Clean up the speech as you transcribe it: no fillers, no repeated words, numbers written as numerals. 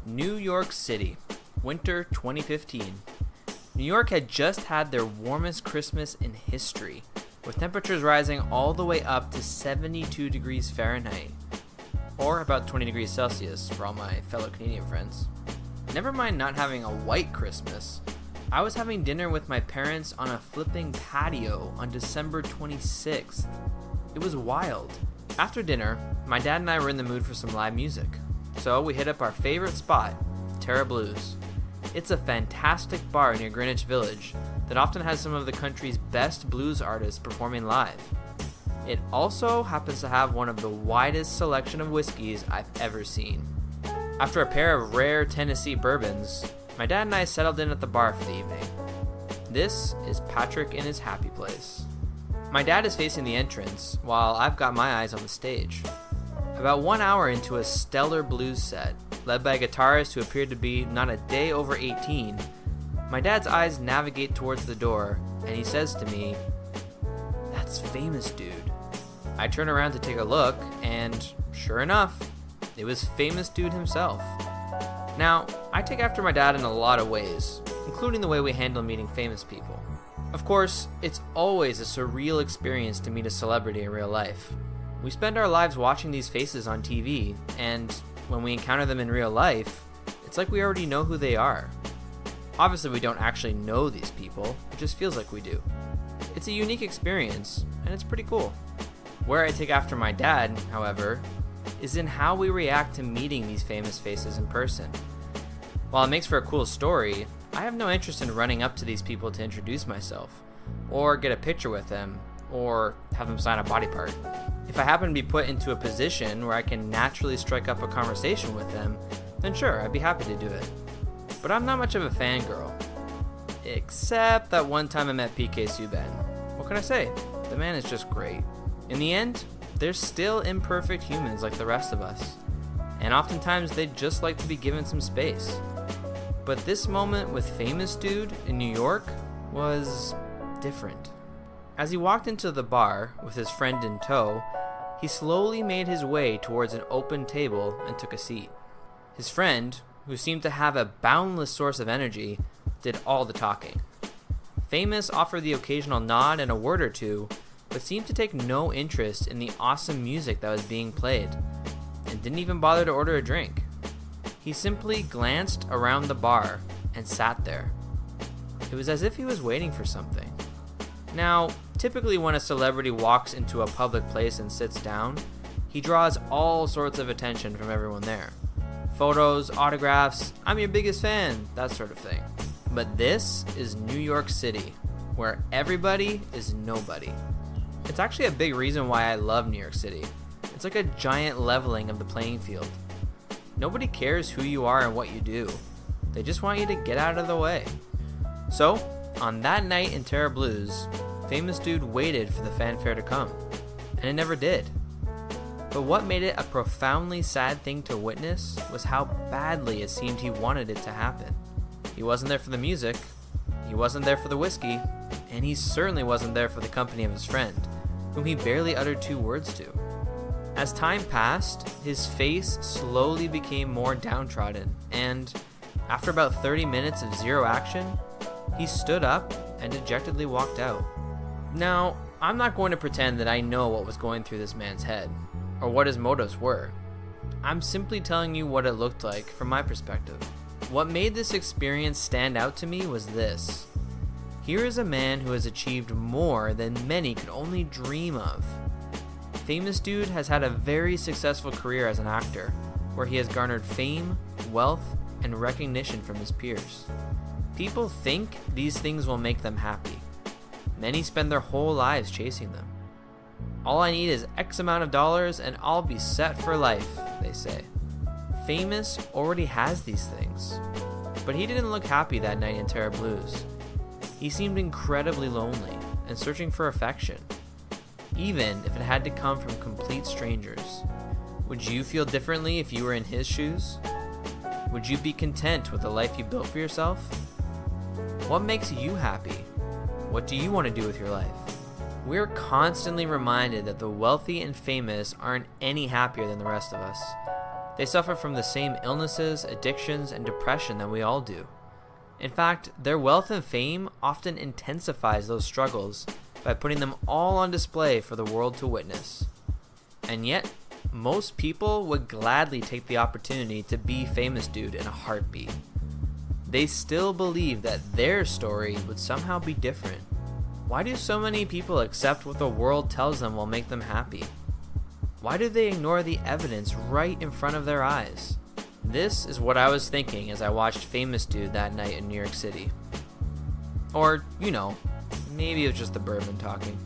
New York City, winter 2015. New York had just had their warmest Christmas in history, with temperatures rising all the way up to 72 degrees Fahrenheit, or about 20 degrees Celsius for all my fellow Canadian friends. Never mind not having a white Christmas, I was having dinner with my parents on a flipping patio on December 26th. It was wild. After dinner, my dad and I were in the mood for some live music, so we hit up our favorite spot, Terra Blues. It's a fantastic bar near Greenwich Village that often has some of the country's best blues artists performing live. It also happens to have one of the widest selection of whiskeys I've ever seen. After a pair of rare Tennessee bourbons, my dad and I settled in at the bar for the evening. This is Patrick in his happy place. My dad is facing the entrance, while I've got my eyes on the stage. About 1 hour into a stellar blues set, led by a guitarist who appeared to be not a day over 18, my dad's eyes navigate towards the door, and he says to me, "That's Famous Dude." I turn around to take a look, and sure enough, it was Famous Dude himself. Now, I take after my dad in a lot of ways, including the way we handle meeting famous people. Of course, it's always a surreal experience to meet a celebrity in real life. We spend our lives watching these faces on TV, and when we encounter them in real life, it's like we already know who they are. Obviously, we don't actually know these people, it just feels like we do. It's a unique experience, and it's pretty cool. Where I take after my dad, however, is in how we react to meeting these famous faces in person. While it makes for a cool story, I have no interest in running up to these people to introduce myself, or get a picture with them, or have them sign a body part. If I happen to be put into a position where I can naturally strike up a conversation with them, then sure, I'd be happy to do it. But I'm not much of a fangirl. Except that one time I met PK Subban. What can I say? The man is just great. In the end, they're still imperfect humans like the rest of us. And oftentimes they'd just like to be given some space. But this moment with Famous Dude in New York was different. As he walked into the bar with his friend in tow, he slowly made his way towards an open table and took a seat. His friend, who seemed to have a boundless source of energy, did all the talking. Famous offered the occasional nod and a word or two, but seemed to take no interest in the awesome music that was being played, and didn't even bother to order a drink. He simply glanced around the bar and sat there. It was as if he was waiting for something. Now, typically when a celebrity walks into a public place and sits down, he draws all sorts of attention from everyone there. Photos, autographs, "I'm your biggest fan," that sort of thing. But this is New York City, where everybody is nobody. It's actually a big reason why I love New York City. It's like a giant leveling of the playing field. Nobody cares who you are and what you do. They just want you to get out of the way. So, on that night in Terra Blues, Famous Dude waited for the fanfare to come, and it never did. But what made it a profoundly sad thing to witness was how badly it seemed he wanted it to happen. He wasn't there for the music, he wasn't there for the whiskey, and he certainly wasn't there for the company of his friend, whom he barely uttered 2 words to. As time passed, his face slowly became more downtrodden, and after about 30 minutes of zero action, he stood up and dejectedly walked out. Now, I'm not going to pretend that I know what was going through this man's head, or what his motives were. I'm simply telling you what it looked like from my perspective. What made this experience stand out to me was this. Here is a man who has achieved more than many could only dream of. Famous Dude has had a very successful career as an actor, where he has garnered fame, wealth, and recognition from his peers. People think these things will make them happy. Many spend their whole lives chasing them. All I need is X amount of dollars and I'll be set for life, they say. Famous already has these things. But he didn't look happy that night in Terra Blues. He seemed incredibly lonely and searching for affection, even if it had to come from complete strangers. Would you feel differently if you were in his shoes? Would you be content with the life you built for yourself? What makes you happy? What do you want to do with your life? We're constantly reminded that the wealthy and famous aren't any happier than the rest of us. They suffer from the same illnesses, addictions, and depression that we all do. In fact, their wealth and fame often intensifies those struggles by putting them all on display for the world to witness. And yet, most people would gladly take the opportunity to be Famous Dude in a heartbeat. They still believe that their story would somehow be different. Why do so many people accept what the world tells them will make them happy? Why do they ignore the evidence right in front of their eyes? This is what I was thinking as I watched Famous Dude that night in New York City. Or, maybe it was just the bourbon talking.